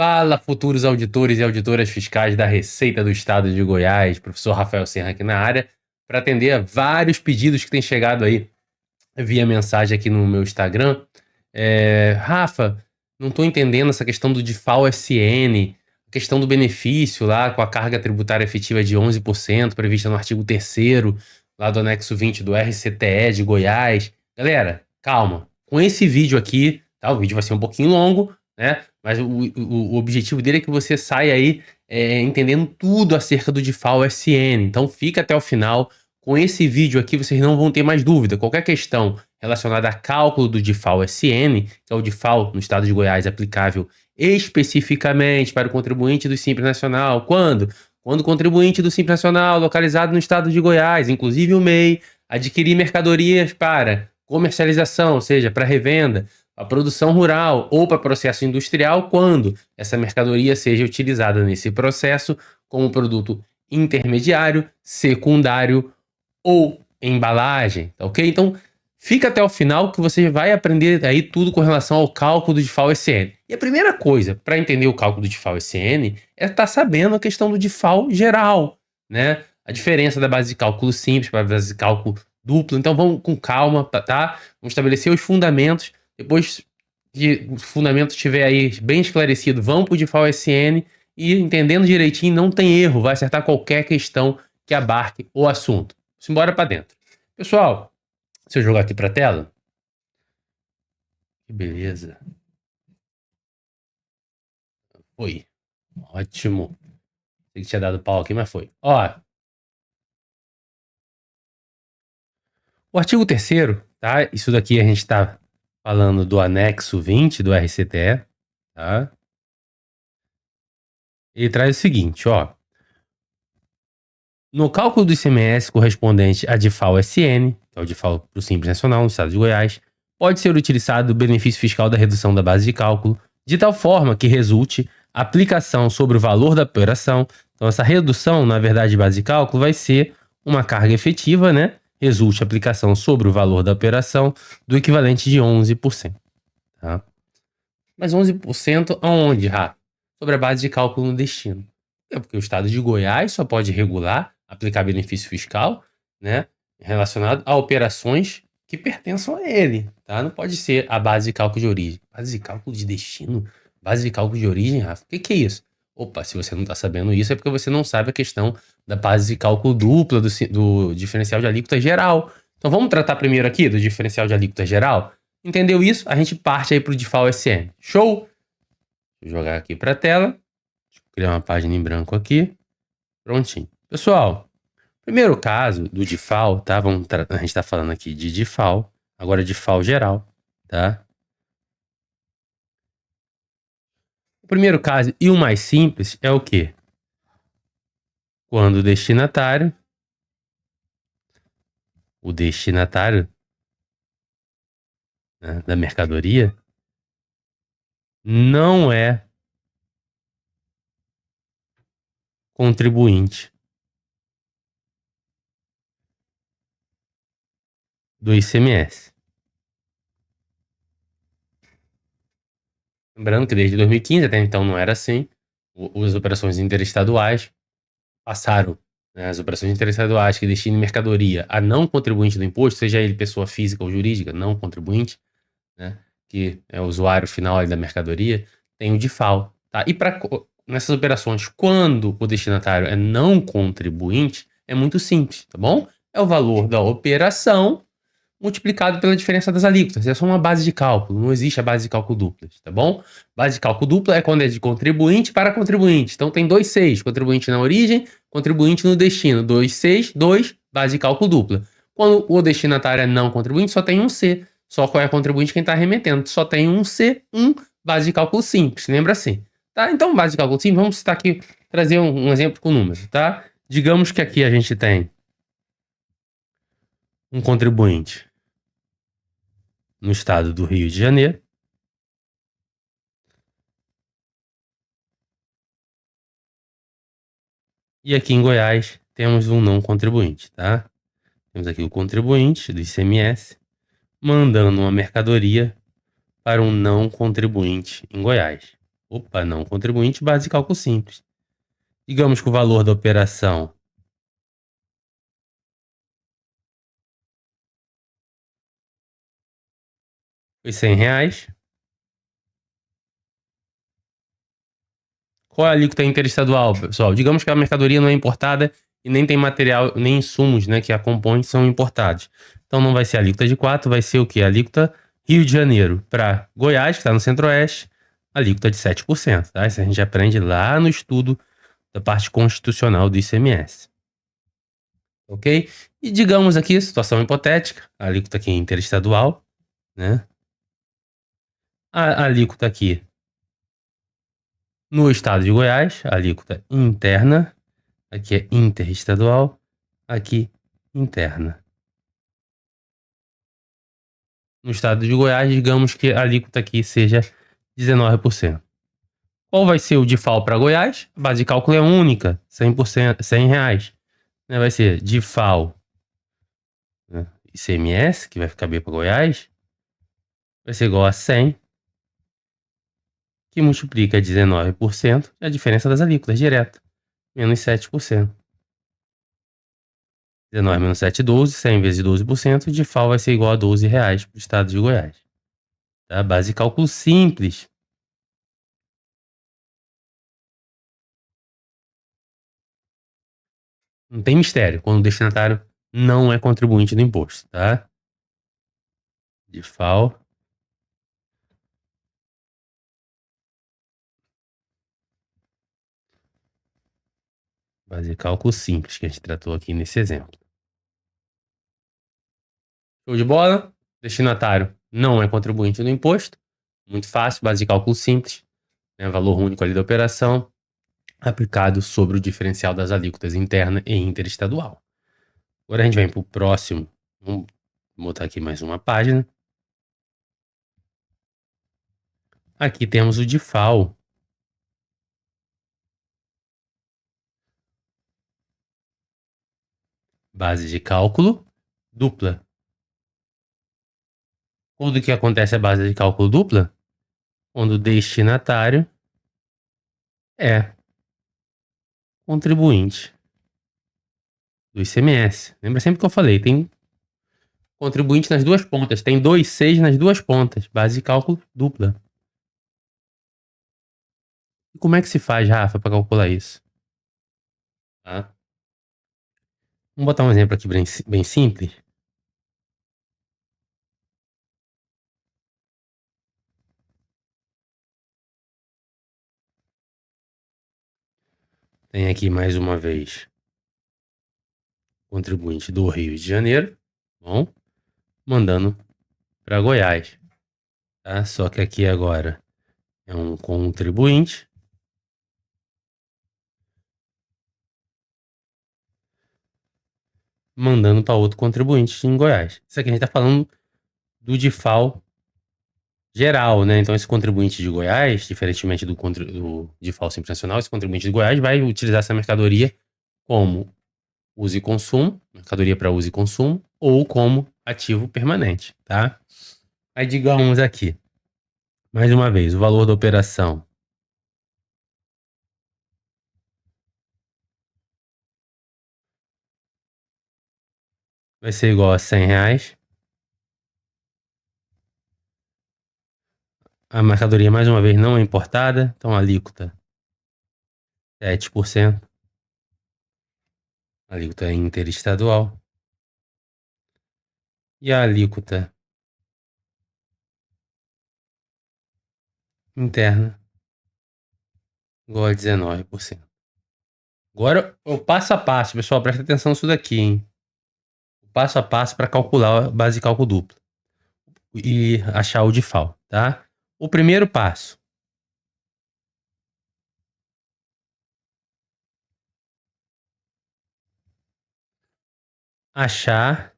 Fala, futuros auditores e auditoras fiscais da Receita do Estado de Goiás, professor Rafael Serra aqui na área, para atender a vários pedidos que têm chegado aí via mensagem aqui no meu Instagram. Rafa, não estou entendendo essa questão do DIFAL-SN, a questão do benefício lá com a carga tributária efetiva de 11%, prevista no artigo 3º, lá do anexo 20 do RCTE de Goiás. Galera, calma. Com esse vídeo aqui, tá? O vídeo vai ser um pouquinho longo, né? Mas o objetivo dele é que você saia aí entendendo tudo acerca do DIFAL-SN. Então fica até o final. Com esse vídeo aqui vocês não vão ter mais dúvida. Qualquer questão relacionada a cálculo do DIFAL-SN, que é o DIFAL no estado de Goiás aplicável especificamente para o contribuinte do Simples Nacional. Quando? Quando o contribuinte do Simples Nacional localizado no estado de Goiás, inclusive o MEI, adquirir mercadorias para comercialização, ou seja, para revenda, a produção rural ou para processo industrial, quando essa mercadoria seja utilizada nesse processo como produto intermediário, secundário ou embalagem, tá ok? Então, fica até o final que você vai aprender aí tudo com relação ao cálculo do DIFAL-SN. E a primeira coisa para entender o cálculo do DIFAL-SN é estar sabendo a questão do DIFAL geral, né? A diferença da base de cálculo simples para a base de cálculo duplo. Então, vamos com calma, tá? Vamos estabelecer os fundamentos. Depois que o fundamento estiver aí bem esclarecido, vamos para o DIFAL-SN e entendendo direitinho, não tem erro, vai acertar qualquer questão que abarque o assunto. Simbora para dentro. Pessoal, se eu jogar aqui para a tela. Que beleza. Foi. Ótimo. Sei que tinha dado pau aqui, mas foi. Ó. O artigo 3º, tá? Isso daqui a gente está falando do anexo 20 do RCTE, tá? Ele traz o seguinte, ó. No cálculo do ICMS correspondente a DIFAL-SN, que é o DIFAL para o Simples Nacional no estado de Goiás, pode ser utilizado o benefício fiscal da redução da base de cálculo, de tal forma que resulte aplicação sobre o valor da operação. Então, essa redução, na verdade, de base de cálculo, vai ser uma carga efetiva, né? Resulte aplicação sobre o valor da operação do equivalente de 11%. Tá? Mas 11% aonde, Rafa? Sobre a base de cálculo no destino. É porque o estado de Goiás só pode regular, aplicar benefício fiscal, né, relacionado a operações que pertençam a ele, tá? Não pode ser a base de cálculo de origem. Base de cálculo de destino? Base de cálculo de origem, Rafa? O que é isso? Opa, se você não está sabendo isso é porque você não sabe a questão da base de cálculo dupla do diferencial de alíquota geral. Então vamos tratar primeiro aqui do diferencial de alíquota geral? Entendeu isso? A gente parte aí para o DIFAL-SN. Show? Vou jogar aqui para a tela. Deixa eu criar uma página em branco aqui. Prontinho. Pessoal, primeiro caso do DIFAL, tá? A gente está falando aqui de DIFAL. Agora DIFAL geral, tá? O primeiro caso e o mais simples é o quê? Quando o destinatário né, da mercadoria não é contribuinte do ICMS. Lembrando que desde 2015, até então não era assim, as operações interestaduais passaram, né, as operações interestaduais que destinem mercadoria a não contribuinte do imposto, seja ele pessoa física ou jurídica, não contribuinte, né, que é o usuário final ali da mercadoria, tem o DIFAL, tá? E nessas operações, quando o destinatário é não contribuinte, é muito simples, tá bom? É o valor da operação multiplicado pela diferença das alíquotas. É só uma base de cálculo, não existe a base de cálculo dupla, tá bom? Base de cálculo dupla é quando é de contribuinte para contribuinte. Então tem 2 Cs, contribuinte na origem, contribuinte no destino. 2 Cs, 2, base de cálculo dupla. Quando o destinatário é não contribuinte, só tem um C. Só qual é contribuinte quem está remetendo. Só tem um C, base de cálculo simples, lembra assim. Tá? Então, base de cálculo simples, vamos citar aqui, trazer um exemplo com números, tá? Digamos que aqui a gente tem um contribuinte no estado do Rio de Janeiro. E aqui em Goiás temos um não contribuinte, tá? Temos aqui o contribuinte do ICMS mandando uma mercadoria para um não contribuinte em Goiás. Opa, não contribuinte, base de cálculo simples. Digamos que o valor da operação foi R$ 100. Qual é a alíquota interestadual, pessoal? Digamos que a mercadoria não é importada e nem tem material, nem insumos, né, que a compõem são importados. Então não vai ser a alíquota de 4, vai ser o quê? A alíquota Rio de Janeiro para Goiás, que está no Centro-Oeste, alíquota de 7%, tá? Isso a gente aprende lá no estudo da parte constitucional do ICMS. Ok? E digamos aqui, situação hipotética, a alíquota aqui interestadual, né? A alíquota aqui no estado de Goiás, a alíquota interna, aqui é interestadual, aqui interna. No estado de Goiás, digamos que a alíquota aqui seja 19%. Qual vai ser o DIFAL para Goiás? A base de cálculo é única, 100%, R$ 100. Vai ser DIFAL, né, ICMS, que vai ficar B para Goiás, vai ser igual a 100, que multiplica 19%, é a diferença das alíquotas, direto, menos 7%. 19 menos 7, 12. 100 vezes 12%, de FAO vai ser igual a R$ 12 para o estado de Goiás. Tá? Base de cálculo simples. Não tem mistério quando o destinatário não é contribuinte do imposto, tá? De FAO. Base de cálculo simples que a gente tratou aqui nesse exemplo. Show de bola? Destinatário não é contribuinte do imposto. Muito fácil, base de cálculo simples. Né? Valor único ali da operação aplicado sobre o diferencial das alíquotas interna e interestadual. Agora a gente vem para o próximo. Vamos botar aqui mais uma página. Aqui temos o DIFAL. Base de cálculo dupla. Quando que acontece a base de cálculo dupla? Quando o destinatário é contribuinte do ICMS. Lembra sempre que eu falei, tem contribuinte nas duas pontas, tem 2,6 nas duas pontas, base de cálculo dupla. E como é que se faz, Rafa, para calcular isso? Tá? Vamos botar um exemplo aqui bem simples. Tem aqui mais uma vez contribuinte do Rio de Janeiro, bom, mandando para Goiás, tá? Só que aqui agora é um contribuinte mandando para outro contribuinte em Goiás. Isso aqui a gente está falando do DIFAL geral, né? Então esse contribuinte de Goiás, diferentemente do DIFAL Simples Nacional, esse contribuinte de Goiás vai utilizar essa mercadoria como uso e consumo, mercadoria para uso e consumo, ou como ativo permanente, tá? Aí digamos aqui, mais uma vez, o valor da operação vai ser igual a R$ 100. A mercadoria, mais uma vez, não é importada, então a alíquota 7%. A alíquota é interestadual. E a alíquota interna igual a 19%. Agora, o passo a passo, pessoal, presta atenção nisso daqui, hein? O passo a passo para calcular a base de cálculo duplo e achar o DIFAL, tá? O primeiro passo, achar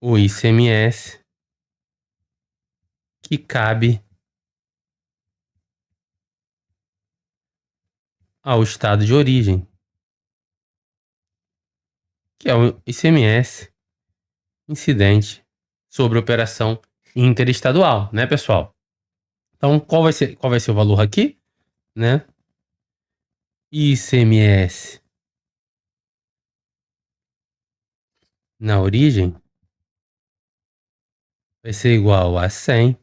o ICMS que cabe ao estado de origem, que é o ICMS incidente sobre operação interestadual, né, pessoal? Então, qual vai ser o valor aqui, né? ICMS na origem vai ser igual a 100,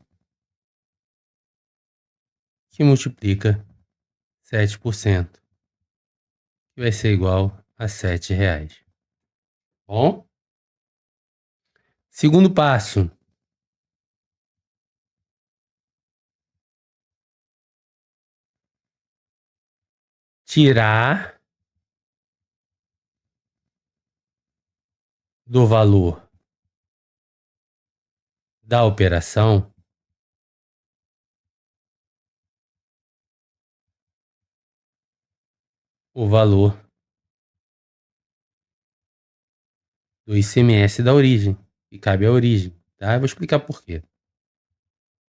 que multiplica 7%, que vai ser igual a R$ 7. Bom? Segundo passo, tirar do valor da operação o valor do ICMS da origem, que cabe à origem, tá? Eu vou explicar por quê.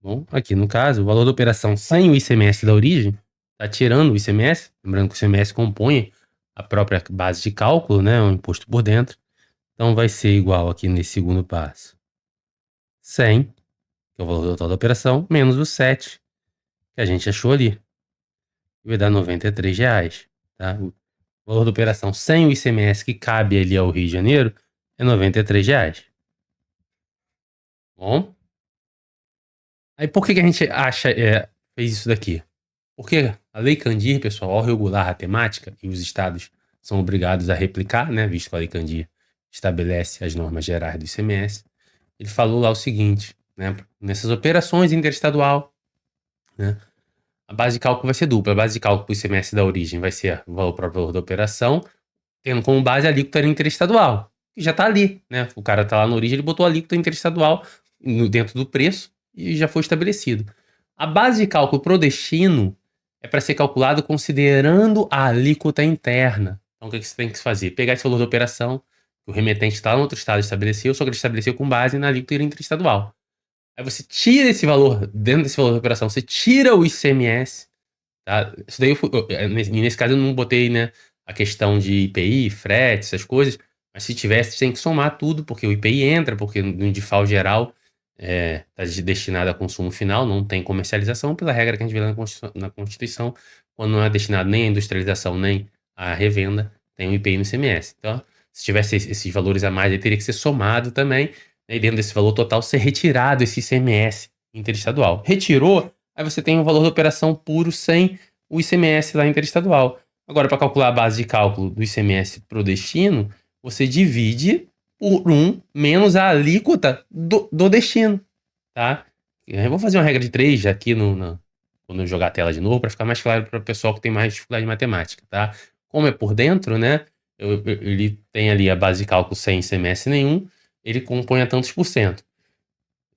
Bom, aqui no caso, o valor da operação sem o ICMS da origem, está tirando o ICMS, lembrando que o ICMS compõe a própria base de cálculo, né, o imposto por dentro. Então vai ser igual aqui nesse segundo passo, 100, que é o valor total da operação, menos o 7, que a gente achou ali, que vai dar R$ 93, tá? O valor da operação sem o ICMS que cabe ali ao Rio de Janeiro é R$ 93. Bom, aí por que a gente fez isso daqui? Porque a Lei Candir, pessoal, ao regular a temática, e os estados são obrigados a replicar, né, visto que a Lei Candir estabelece as normas gerais do ICMS, ele falou lá o seguinte, né, nessas operações interestadual, né, a base de cálculo vai ser dupla. A base de cálculo para o ICMS da origem vai ser o valor próprio valor da operação, tendo como base a alíquota interestadual, que já está ali, né? O cara está lá na origem, ele botou a alíquota interestadual dentro do preço e já foi estabelecido. A base de cálculo pro destino é para ser calculado considerando a alíquota interna. Então, o que você tem que fazer? Pegar esse valor da operação que o remetente está no outro estado estabeleceu, só que ele estabeleceu com base na alíquota interestadual. Aí você tira esse valor, dentro desse valor da operação, você tira o ICMS, tá? Isso daí nesse caso eu não botei, né, a questão de IPI, frete, essas coisas, mas se tivesse, você tem que somar tudo, porque o IPI entra, porque no DIFAL geral está destinado a consumo final, não tem comercialização, pela regra que a gente vê lá na Constituição, quando não é destinado nem à industrialização, nem à revenda, tem um IPI no ICMS. Então, se tivesse esses valores a mais, ele teria que ser somado também, né, e dentro desse valor total ser retirado esse ICMS interestadual. Retirou, aí você tem o valor da operação puro sem o ICMS lá interestadual. Agora, para calcular a base de cálculo do ICMS para o destino, você divide por 1 menos a alíquota do destino, tá? Eu vou fazer uma regra de 3 aqui quando eu jogar a tela de novo, para ficar mais claro para o pessoal que tem mais dificuldade em matemática, tá? Como é por dentro, né? Ele tem ali a base de cálculo sem ICMS nenhum, ele compõe a tantos por cento,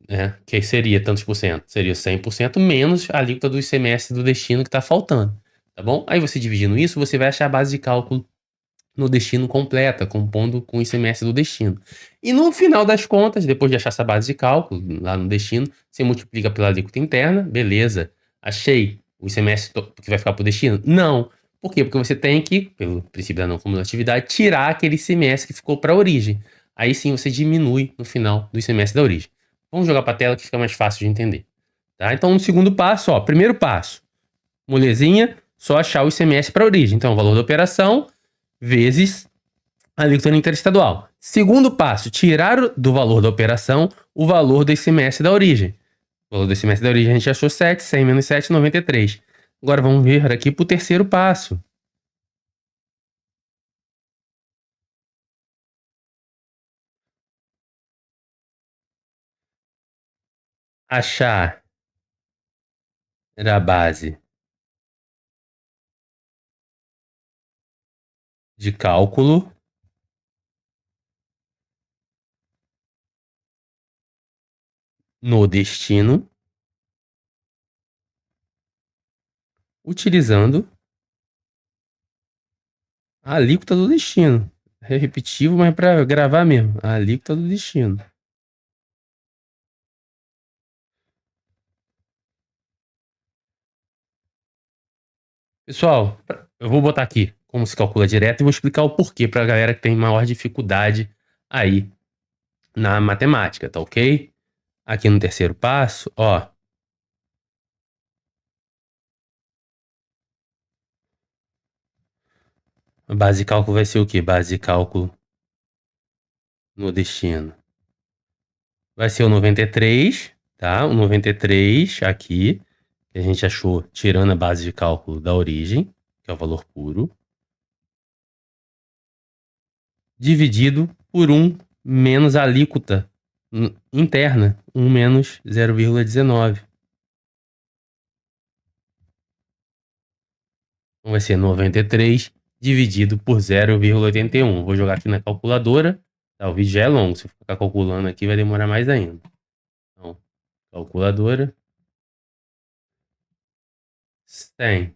né? Que seria tantos por cento? Seria 100% menos a alíquota do ICMS do destino que está faltando, tá bom? Aí você dividindo isso, você vai achar a base de cálculo no destino completa, compondo com o ICMS do destino. E no final das contas, depois de achar essa base de cálculo lá no destino, você multiplica pela alíquota interna, beleza. Achei o ICMS que vai ficar para o destino? Não. Por quê? Porque você tem que, pelo princípio da não cumulatividade, tirar aquele ICMS que ficou para a origem. Aí sim você diminui no final do ICMS da origem. Vamos jogar para a tela que fica mais fácil de entender. Tá? Então, no segundo passo, ó, primeiro passo, molezinha, só achar o ICMS para a origem. Então, o valor da operação vezes a alíquota interestadual. Segundo passo, tirar do valor da operação o valor do ICMS da origem. O valor do ICMS da origem a gente achou 7, 100 menos 7, 93. Agora vamos ver aqui para o terceiro passo. Achar a base de cálculo no destino, utilizando a alíquota do destino. É repetitivo, mas para gravar mesmo. A alíquota do destino. Pessoal, eu vou botar aqui como se calcula direto e vou explicar o porquê para a galera que tem maior dificuldade aí na matemática, tá ok? Aqui no terceiro passo, ó, A base de cálculo vai ser o quê? Base de cálculo no destino. Vai ser o 93, tá? O 93 aqui, que a gente achou tirando a base de cálculo da origem, que é o valor puro, dividido por 1 menos a alíquota interna, 1 menos 0,19. Então vai ser 93 dividido por 0,81. Vou jogar aqui na calculadora. Tá, o vídeo já é longo, se eu ficar calculando aqui vai demorar mais ainda. Então, calculadora. 100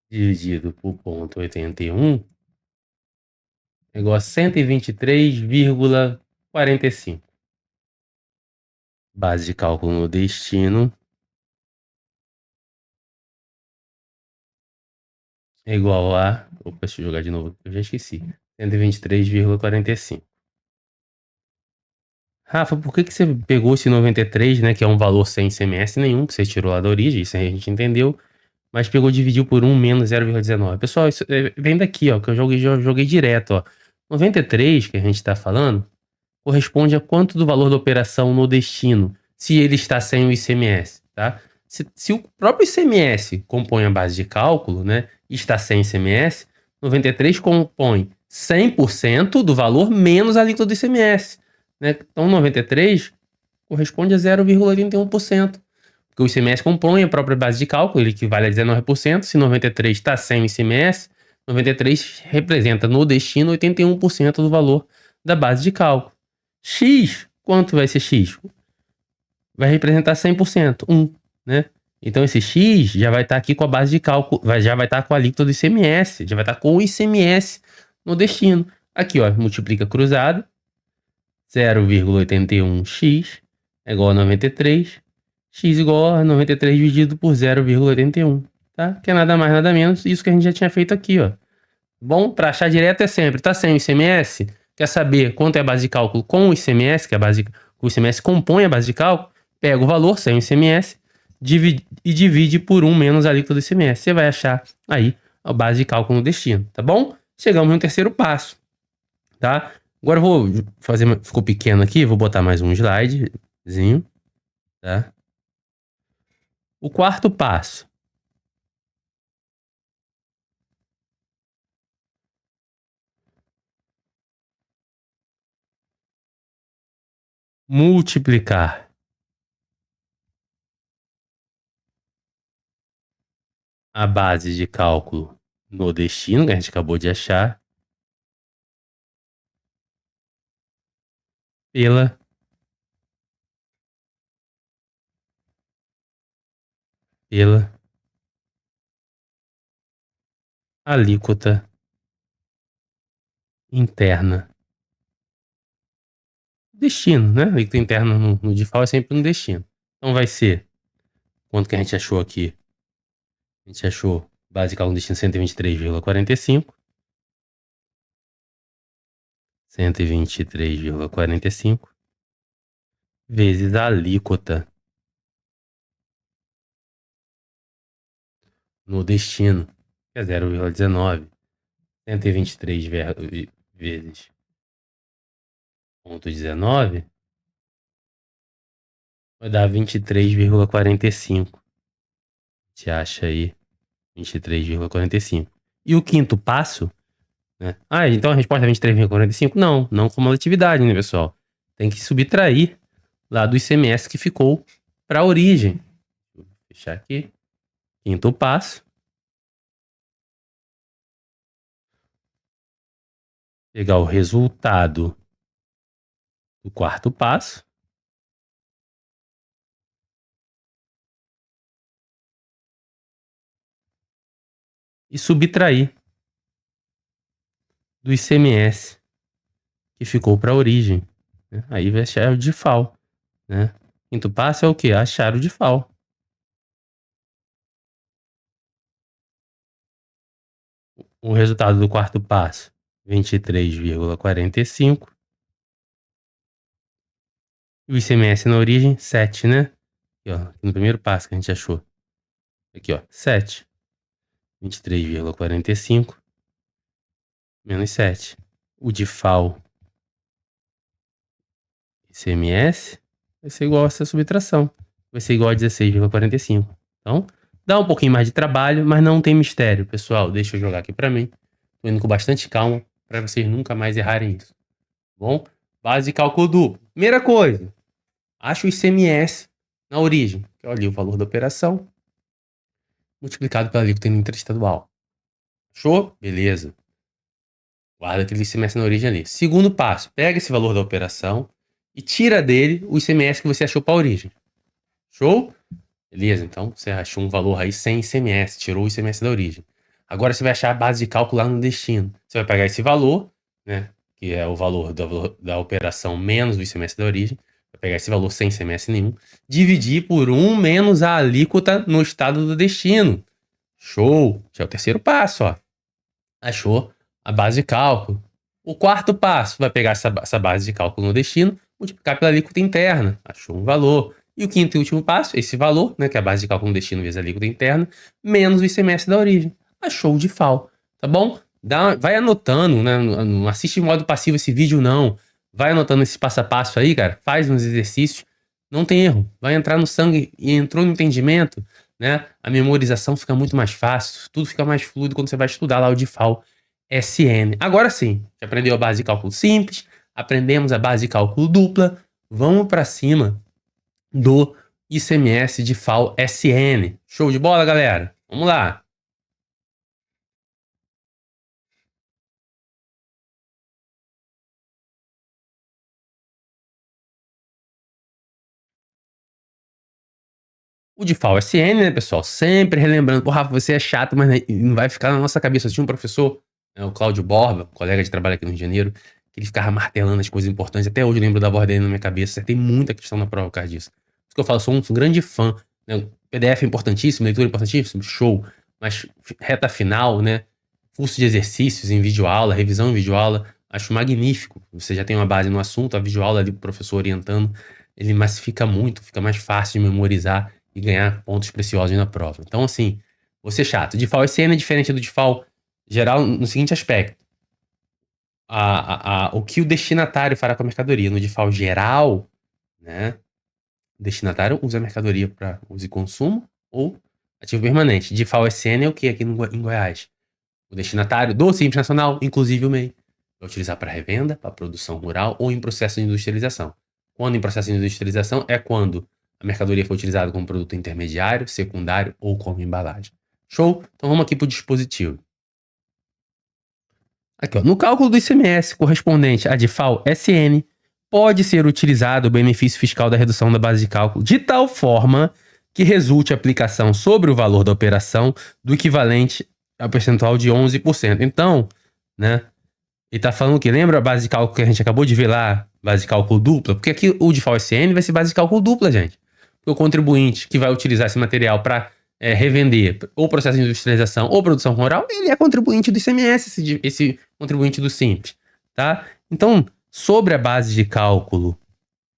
dividido por 0,81 é igual a 123,45. Base de cálculo no destino é igual a... Opa, deixa eu jogar de novo, eu já esqueci. 123,45. Rafa, por que você pegou esse 93, né, que é um valor sem ICMS nenhum, que você tirou lá da origem, isso aí a gente entendeu, mas pegou e dividiu por 1 menos 0,19. Pessoal, isso vem daqui, ó, que eu joguei direto, ó. 93 que a gente está falando corresponde a quanto do valor da operação no destino, se ele está sem o ICMS, tá? Se o próprio ICMS compõe a base de cálculo, né, e está sem ICMS, 93 compõe 100% do valor menos a alíquota do ICMS, né? Então 93 corresponde a 0,81%, porque o ICMS compõe a própria base de cálculo, ele equivale a 19%, se 93 está sem o ICMS, 93 representa no destino 81% do valor da base de cálculo. X, quanto vai ser X? Vai representar 100%, 1, né? Então esse X já vai estar aqui com a base de cálculo, já vai estar com a alíquota do ICMS, já vai estar com o ICMS no destino. Aqui, ó, multiplica cruzado, 0,81x é igual a 93, x igual a 93 dividido por 0,81, tá? Que é nada mais, nada menos, isso que a gente já tinha feito aqui, ó. Bom, para achar direto é sempre, tá sem o ICMS? Quer saber quanto é a base de cálculo com o ICMS, que é a base, o ICMS compõe a base de cálculo, pega o valor sem o ICMS e divide por 1 menos a alíquota do ICMS. Você vai achar aí a base de cálculo no destino, tá bom? Chegamos no terceiro passo, tá? Agora eu vou fazer, ficou pequeno aqui, vou botar mais um slidezinho, tá? O quarto passo. Multiplicar a base de cálculo no destino, que a gente acabou de achar, pela alíquota interna. Destino, né? A alíquota interna no default é sempre no destino. Então vai ser, quanto que a gente achou aqui? A gente achou base de cálculo no destino 123,45. 123,45 vezes a alíquota no destino, que é 0,19. 123 vezes 0,19 vai dar 23,45. A gente acha aí 23,45. E o quinto passo, né? Ah, então a resposta é 23,45? Não, não como atividade, né, pessoal? Tem que subtrair lá do ICMS que ficou para a origem. Vou fechar aqui. Quinto passo. Pegar o resultado do quarto passo. E subtrair do ICMS que ficou para a origem. Aí vai achar o DIFAL, né? Quinto passo é o quê? Achar o DIFAL. O resultado do quarto passo, 23,45. E o ICMS na origem, 7, né? Aqui, ó, no primeiro passo que a gente achou. Aqui, ó, 7. 23,45 menos 7. O de FAO ICMS vai ser igual a essa subtração. Vai ser igual a 16,45. Então, dá um pouquinho mais de trabalho, mas não tem mistério, pessoal. Deixa eu jogar aqui para mim. Tô indo com bastante calma para vocês nunca mais errarem isso. Bom, base de cálculo duplo. Primeira coisa, acha o ICMS na origem, que é ali o valor da operação, multiplicado pela alíquota interestadual. Show? Beleza. Guarda aquele ICMS na origem ali. Segundo passo, pega esse valor da operação e tira dele o ICMS que você achou para a origem. Show? Beleza, então você achou um valor aí sem ICMS, tirou o ICMS da origem. Agora você vai achar a base de cálculo lá no destino. Você vai pegar esse valor, né, que é o valor da operação menos o ICMS da origem, vai pegar esse valor sem ICMS nenhum, dividir por 1 menos a alíquota no estado do destino. Show! Já é o terceiro passo, ó. Achou a base de cálculo. O quarto passo, vai pegar essa base de cálculo no destino, multiplicar pela alíquota interna. Achou um valor. E o quinto e último passo, esse valor, né, que é a base de cálculo no destino vezes a alíquota interna, menos o ICMS da origem. Achou o DIFAL, tá bom? Vai anotando, né? Não assiste em modo passivo esse vídeo, não. Vai anotando esse passo a passo aí, cara. Faz uns exercícios. Não tem erro. Vai entrar no sangue e entrou no entendimento, né? A memorização fica muito mais fácil. Tudo fica mais fluido quando você vai estudar lá o DIFAL SN. Agora sim, já aprendeu a base de cálculo simples, aprendemos a base de cálculo dupla. Vamos para cima do ICMS de FAO SN. Show de bola, galera? Vamos lá. O de FAO SN, né, pessoal? Sempre relembrando. Pô, Rafa, você é chato, mas não vai ficar na nossa cabeça. Eu tinha um professor, o Cláudio Borba, colega de trabalho aqui no Rio de Janeiro, que ele ficava martelando as coisas importantes. Até hoje eu lembro da voz dele na minha cabeça. Tem muita questão na prova por causa disso. Por isso que eu falo, sou um grande fã. Né? PDF é importantíssimo, leitura é importantíssimo, show. Mas reta final, né? Curso de exercícios em videoaula, revisão em videoaula, acho magnífico. Você já tem uma base no assunto, a videoaula ali, o professor orientando, ele massifica muito, fica mais fácil de memorizar e ganhar pontos preciosos na prova. Então, assim, vou ser chato. DIFAL SN é diferente do DIFAL geral no seguinte aspecto. O que o destinatário fará com a mercadoria. No DIFAL geral, né, o destinatário usa a mercadoria para uso e consumo ou ativo permanente. DIFAL SN é o que aqui em Goiás? O destinatário do Simples Nacional, inclusive o MEI, vai utilizar para revenda, para produção rural ou em processo de industrialização. Quando em processo de industrialização é quando a mercadoria foi utilizada como produto intermediário, secundário ou como embalagem. Show? Então vamos aqui para o dispositivo. Aqui, ó, no cálculo do ICMS correspondente a DIFAL SN, pode ser utilizado o benefício fiscal da redução da base de cálculo de tal forma que resulte a aplicação sobre o valor da operação do equivalente ao percentual de 11%. Então, né, ele tá falando o quê? Lembra a base de cálculo que a gente acabou de ver lá? Base de cálculo dupla? Porque aqui o DIFAL SN vai ser base de cálculo dupla, gente. Porque o contribuinte que vai utilizar esse material para revender ou processo de industrialização ou produção rural, ele é contribuinte do ICMS, esse contribuinte do Simples, tá? Então, sobre a base de cálculo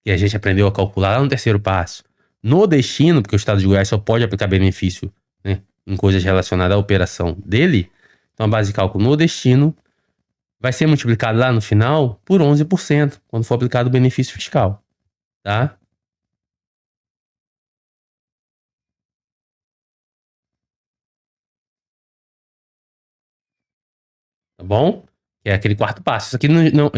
que a gente aprendeu a calcular lá no terceiro passo, no destino, porque o Estado de Goiás só pode aplicar benefício, né, em coisas relacionadas à operação dele, então a base de cálculo no destino vai ser multiplicado lá no final por 11%, quando for aplicado o benefício fiscal, tá? Tá bom? Que é aquele quarto passo. Isso aqui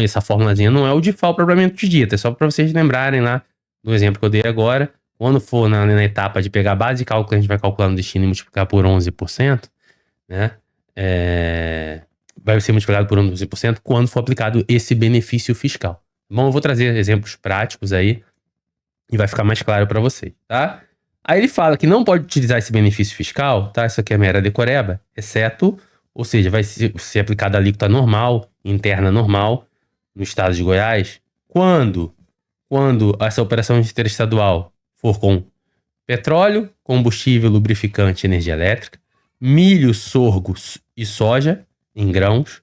essa formulazinha não é o DIFAL propriamente dito, é só para vocês lembrarem lá do exemplo que eu dei agora. Quando for na etapa de pegar a base de cálculo que a gente vai calcular no destino e multiplicar por 11%, né? Vai ser multiplicado por 11% quando for aplicado esse benefício fiscal. Tá bom, eu vou trazer exemplos práticos aí e vai ficar mais claro para vocês, tá? Aí ele fala que não pode utilizar esse benefício fiscal, tá? Isso aqui é mera decoreba, exceto, ou seja, vai ser aplicada a alíquota normal, interna normal, no estado de Goiás, quando essa operação interestadual for com petróleo, combustível, lubrificante, energia elétrica, milho, sorgo e soja em grãos,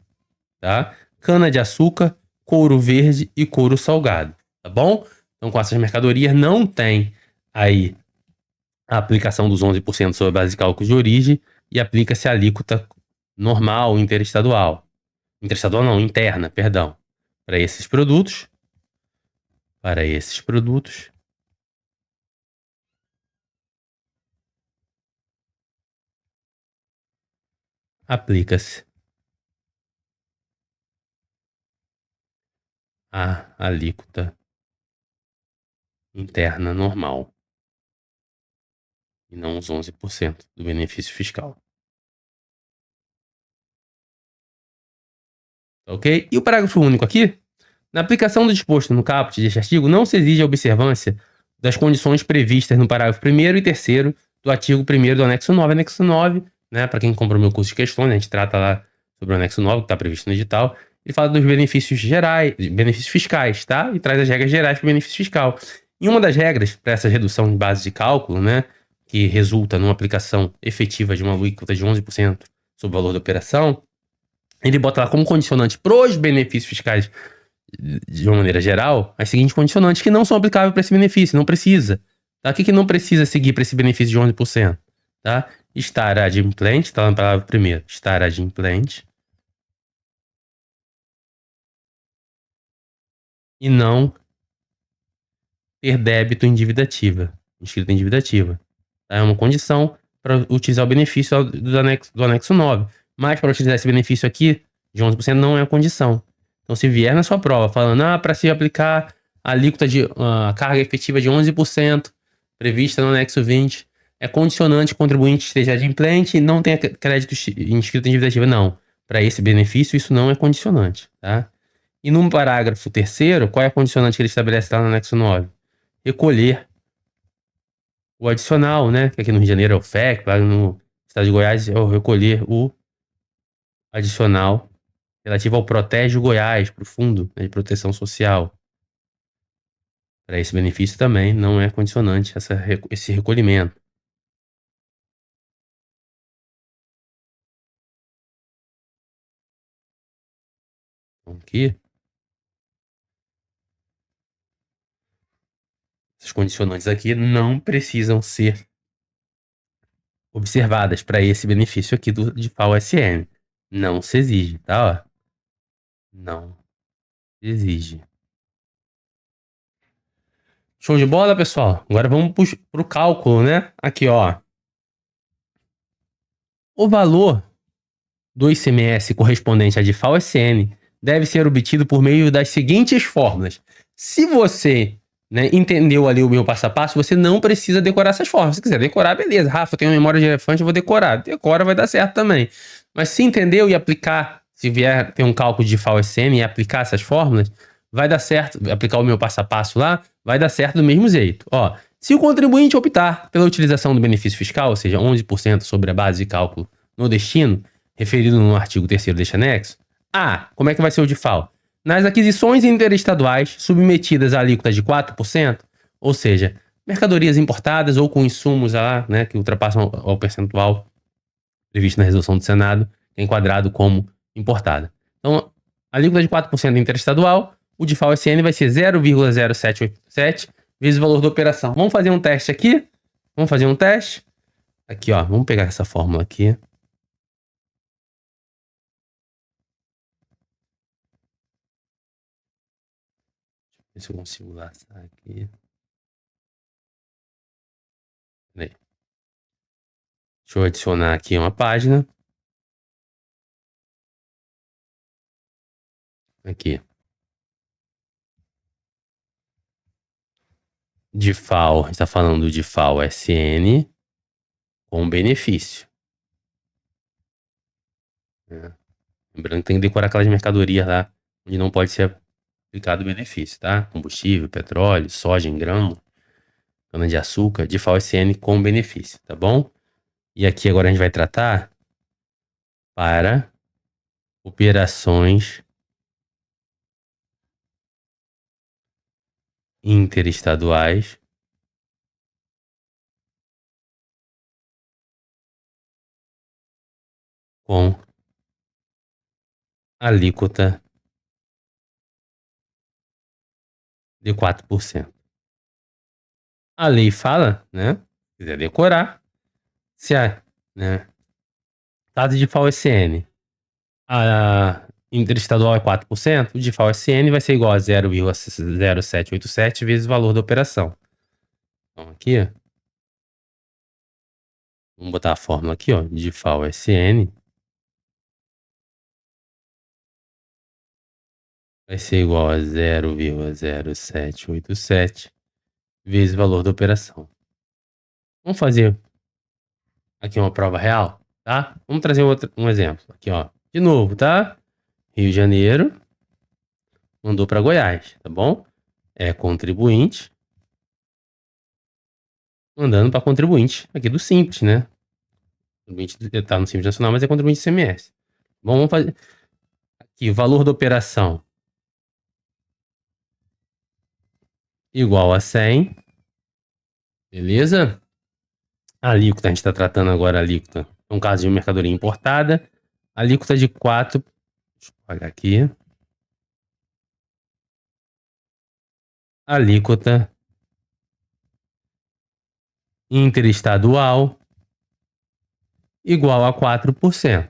tá? Cana-de-açúcar, couro verde e couro salgado, tá bom? Então, com essas mercadorias, não tem aí a aplicação dos 11% sobre a base de cálculo de origem e aplica-se a alíquota normal interestadual. Interestadual não, interna, perdão. Para esses produtos, aplica-se a alíquota interna normal e não os 11% do benefício fiscal. Ok? E o parágrafo único aqui? Na aplicação do disposto no caput deste artigo, não se exige a observância das condições previstas no parágrafo 1º e 3º do artigo 1º do anexo 9. Anexo 9, né, para quem comprou meu curso de questões, a gente trata lá sobre o anexo 9, que está previsto no edital. Ele fala dos benefícios gerais, benefícios fiscais, tá? E traz as regras gerais para o benefício fiscal. E uma das regras para essa redução de base de cálculo, né, que resulta numa aplicação efetiva de uma alíquota de 11% sobre o valor da operação, ele bota lá como condicionante pros benefícios fiscais de uma maneira geral, as seguintes condicionantes que não são aplicáveis para esse benefício, não precisa. Tá? O que não precisa seguir para esse benefício de 11%? Tá? Estar adimplente, tá na palavra primeiro, estar adimplente e não ter débito em dívida ativa, inscrito em dívida ativa. Tá? É uma condição para utilizar o benefício do anexo 9. Mas para utilizar esse benefício aqui, de 11%, não é a condição. Então, se vier na sua prova falando, para se aplicar a alíquota de carga efetiva de 11%, prevista no anexo 20, é condicionante que o contribuinte esteja adimplente e não tenha crédito inscrito em dívida ativa. Não. Para esse benefício, isso não é condicionante. Tá? E no parágrafo 3º, qual é a condicionante que ele estabelece lá no anexo 9? Recolher o adicional, né? Que aqui no Rio de Janeiro é o FEC, lá no estado de Goiás é o recolher o adicional relativo ao Protege Goiás, para o Fundo, né, de Proteção Social. Para esse benefício também não é condicionante esse recolhimento. Então, aqui, essas condicionantes aqui não precisam ser observadas para esse benefício aqui de FAO-SM. Não se exige, tá? Ó. Não exige. Show de bola, pessoal? Agora vamos para o cálculo, né? Aqui, ó. O valor do ICMS correspondente a de FAO-SM deve ser obtido por meio das seguintes fórmulas. Se você, né, entendeu ali o meu passo a passo, você não precisa decorar essas fórmulas. Se quiser decorar, beleza. Rafa, eu tenho uma memória de elefante, eu vou decorar. Decora, vai dar certo também. Mas se entendeu e aplicar, se vier ter um cálculo de FAO-SM e aplicar essas fórmulas, vai dar certo. Aplicar o meu passo a passo lá, vai dar certo do mesmo jeito. Ó, se o contribuinte optar pela utilização do benefício fiscal, ou seja, 11% sobre a base de cálculo no destino, referido no artigo 3º deste anexo, como é que vai ser o de FAO? Nas aquisições interestaduais submetidas à alíquota de 4%, ou seja, mercadorias importadas ou com insumos né, que ultrapassam ao percentual previsto na resolução do Senado, é enquadrado como importada. Então, a alíquota de 4% interestadual, o de FAO-SM vai ser 0,0787 vezes o valor da operação. Vamos fazer um teste aqui? Vamos fazer um teste? Aqui, ó, vamos pegar essa fórmula aqui. Ver se eu consigo laçar aqui. Peraí. Deixa eu adicionar aqui uma página. Aqui. De FAO, a gente está falando de FAO-SN com benefício. Lembrando que tem que decorar aquelas mercadorias lá onde não pode ser aplicado benefício, tá? Combustível, petróleo, soja em grão, cana-de-açúcar, de FAO-SN com benefício, tá bom? E aqui agora a gente vai tratar para operações interestaduais com alíquota de 4%. A lei fala, né? Se quiser decorar, se a, né? Caso de FAO-SN, a interestadual é 4%, o DIFAL SN vai ser igual a 0,0787 vezes o valor da operação. Então, aqui, vamos botar a fórmula aqui, ó, DIFAL SN vai ser igual a 0,0787 vezes o valor da operação. Vamos fazer aqui uma prova real, tá? Vamos trazer um exemplo. Aqui, ó. De novo, tá? Rio de Janeiro mandou para Goiás, tá bom? É contribuinte mandando para contribuinte aqui do Simples, né? Contribuinte tá no Simples Nacional, mas é contribuinte ICMS. Bom, vamos fazer aqui o valor da operação igual a 100. Beleza? A alíquota, a gente está tratando agora a alíquota. É um caso de mercadoria importada. Alíquota de 4. Deixa eu apagar aqui. Alíquota interestadual igual a 4%.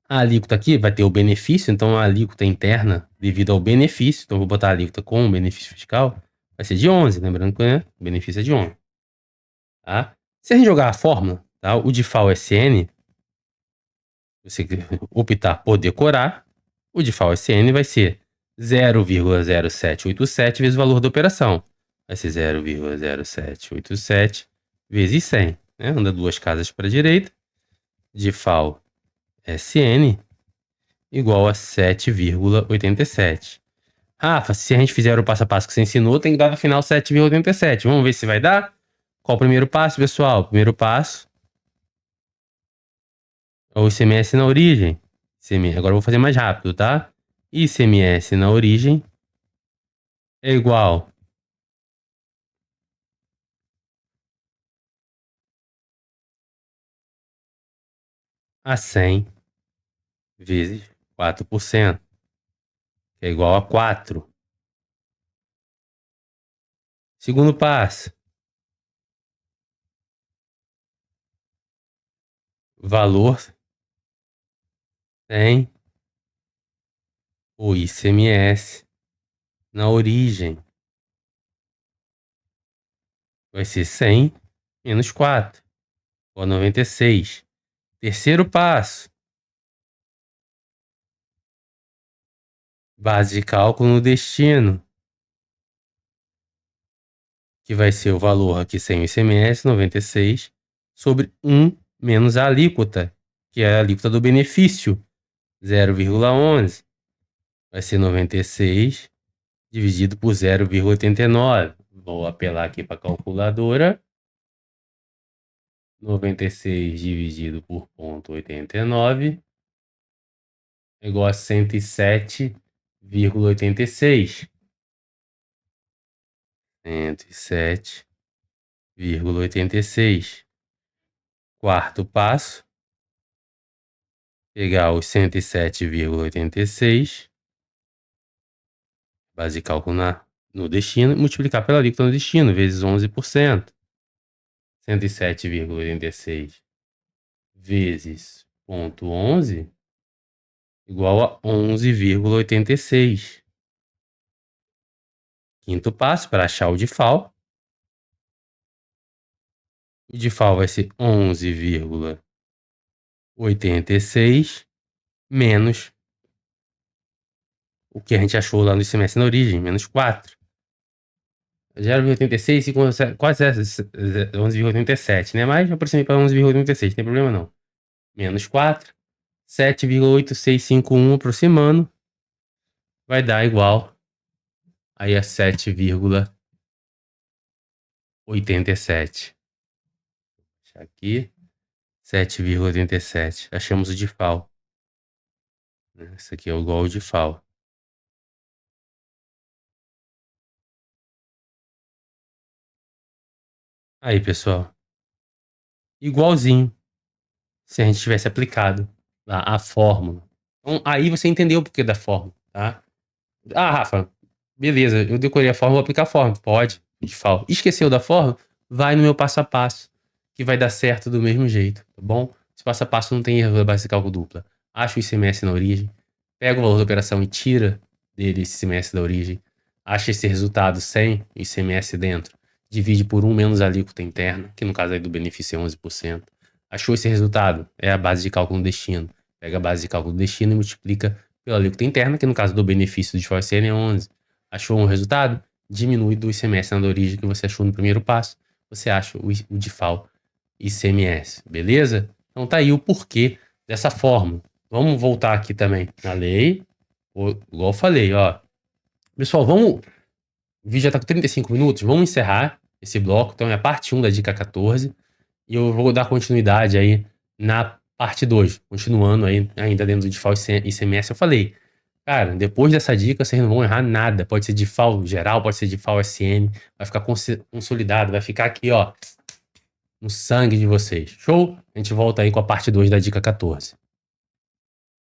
A alíquota aqui vai ter o benefício, então a alíquota interna devido ao benefício, então eu vou botar a alíquota com o benefício fiscal, vai ser de 11, lembrando que, né, o benefício é de 11. Tá? Se a gente jogar a fórmula, tá, o DIFAL SN, você optar por decorar, o DIFAL SN vai ser 0,0787 vezes o valor da operação. Vai ser 0,0787 vezes 100. Né? Anda duas casas para a direita. DIFAL SN igual a 7,87. Rafa, se a gente fizer o passo a passo que você ensinou, tem que dar no final 7,87. Vamos ver se vai dar? Qual o primeiro passo, pessoal? O primeiro passo é o ICMS na origem. Agora eu vou fazer mais rápido, tá? ICMS na origem é igual a 100 vezes 4%, que é igual a 4. Segundo passo, valor tem o ICMS na origem. Vai ser 100 menos 4, ou 96. Terceiro passo, base de cálculo no destino, que vai ser o valor aqui sem o ICMS, 96, sobre 1 menos a alíquota, que é a alíquota do benefício, 0,11. Vai ser 96 dividido por 0,89. Vou apelar aqui para a calculadora. 96 dividido por 0,89 é igual a 107,86. 107,86. Quarto passo, pegar os 107,86, base de cálculo no destino, e multiplicar pela alíquota no destino, vezes 11%. 107,86 vezes 0,11 igual a 11,86. Quinto passo, para achar o DIFAL. O DIFAL vai ser 11,86 menos o que a gente achou lá no ICMS na origem, menos 4. 0,86 e quase 11,87, né? Mas eu aproximei para 11,86, não tem problema não. Menos 4, 7,8651 aproximando, vai dar igual aí a 7,87. Deixa aqui, 7,87. Achamos o DIFAL. Esse aqui é igual ao DIFAL. Aí, pessoal. Igualzinho se a gente tivesse aplicado lá a fórmula. Então, aí você entendeu o porquê da fórmula, tá? Ah, Rafa, beleza, eu decorei a fórmula, vou aplicar a fórmula. Pode. DIFAL. Esqueceu da forma? Vai no meu passo a passo, que vai dar certo do mesmo jeito, tá bom? Esse passo a passo não tem erro da base de cálculo dupla. Acha o ICMS na origem, pega o valor da operação e tira dele esse ICMS da origem, acha esse resultado sem o ICMS dentro, divide por 1 menos a alíquota interna, que no caso aí do benefício é 11%. Achou esse resultado? É a base de cálculo no destino. Pega a base de cálculo do destino e multiplica pela alíquota interna, que no caso do benefício de FOSN é 11. Achou um resultado? Diminui do ICMS na origem que você achou no primeiro passo. Você acha o DIFAL ICMS, beleza? Então tá aí o porquê dessa forma. Vamos voltar aqui também na lei. Igual eu falei, ó. Pessoal, vamos... O vídeo já tá com 35 minutos. Vamos encerrar esse bloco. Então é a parte 1 da dica 14. E eu vou dar continuidade aí na parte 2. Continuando aí, ainda dentro do DIFAL ICMS. Eu falei, cara, depois dessa dica vocês não vão errar nada. Pode ser DIFAL geral, pode ser DIFAL SN. Vai ficar consolidado, vai ficar aqui, ó, no sangue de vocês. Show? A gente volta aí com a parte 2 da dica 14.